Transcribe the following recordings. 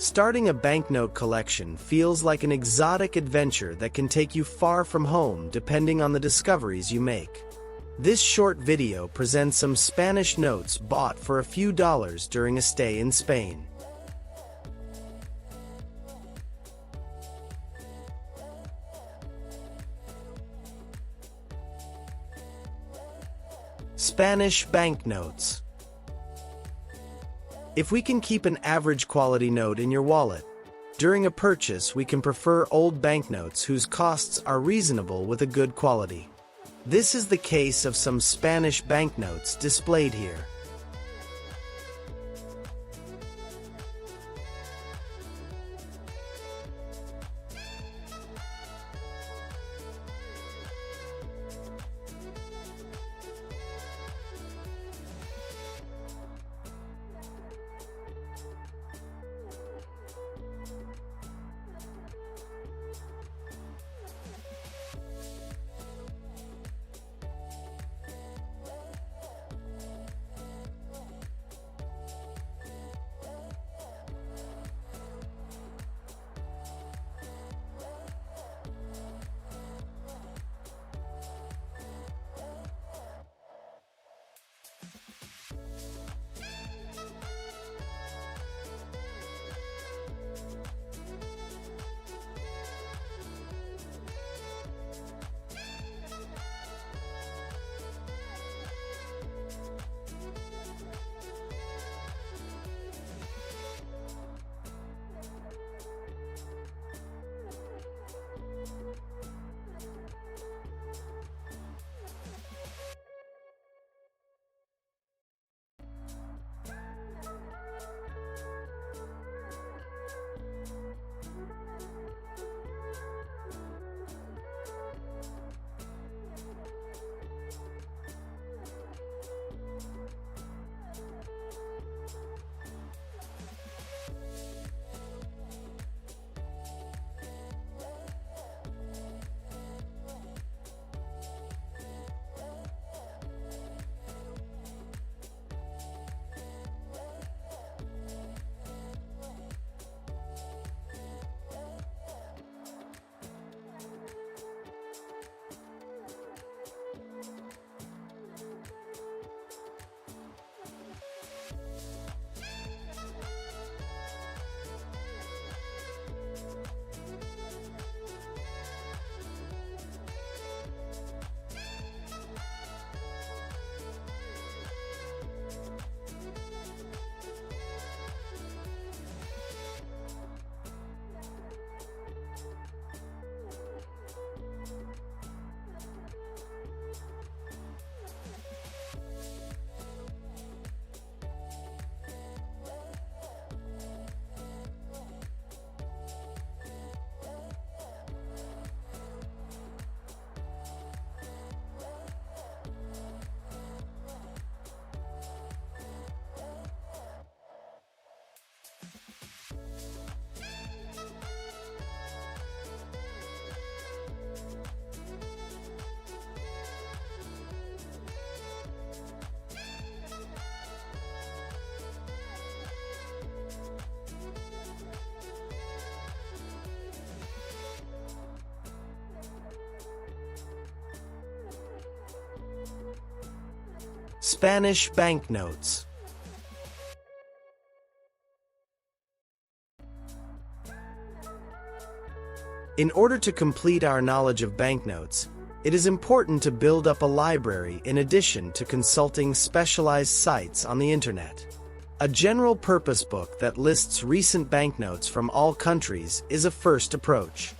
Starting a banknote collection feels like an exotic adventure that can take you far from home depending on the discoveries you make. This short video presents some Spanish notes bought for a few dollars during a stay in Spain. Spanish banknotes. If we can keep an average quality note in your wallet, during a purchase we can prefer old banknotes whose costs are reasonable with a good quality. This is the case of some Spanish banknotes displayed here. Spanish banknotes. In order to complete our knowledge of banknotes, it is important to build up a library in addition to consulting specialized sites on the internet. A general-purpose book that lists recent banknotes from all countries is a first approach.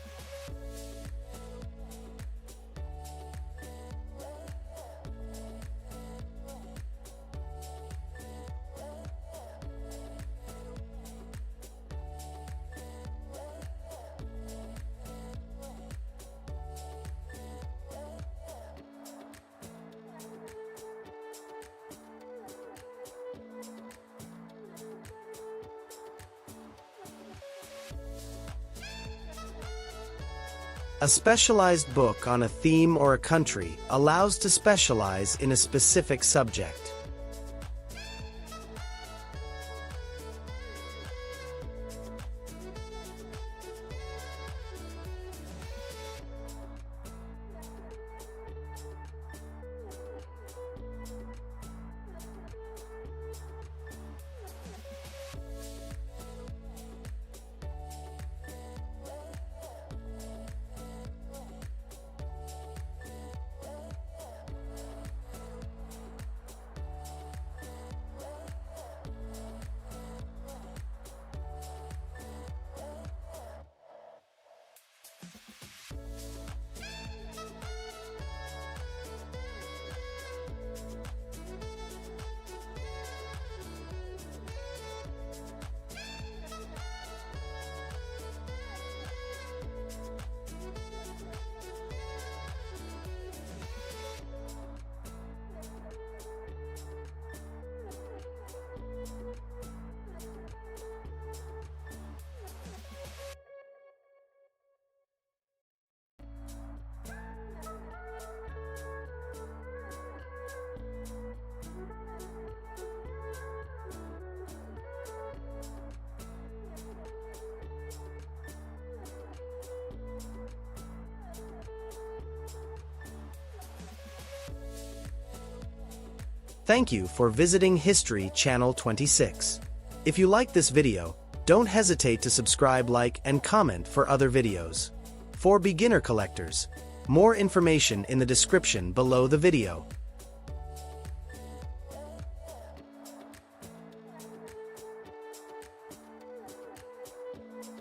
A specialized book on a theme or a country allows to specialize in a specific subject. Thank you for visiting History Channel 26. If you like this video, don't hesitate to subscribe, like, and comment for other videos. For beginner collectors, more information in the description below the video.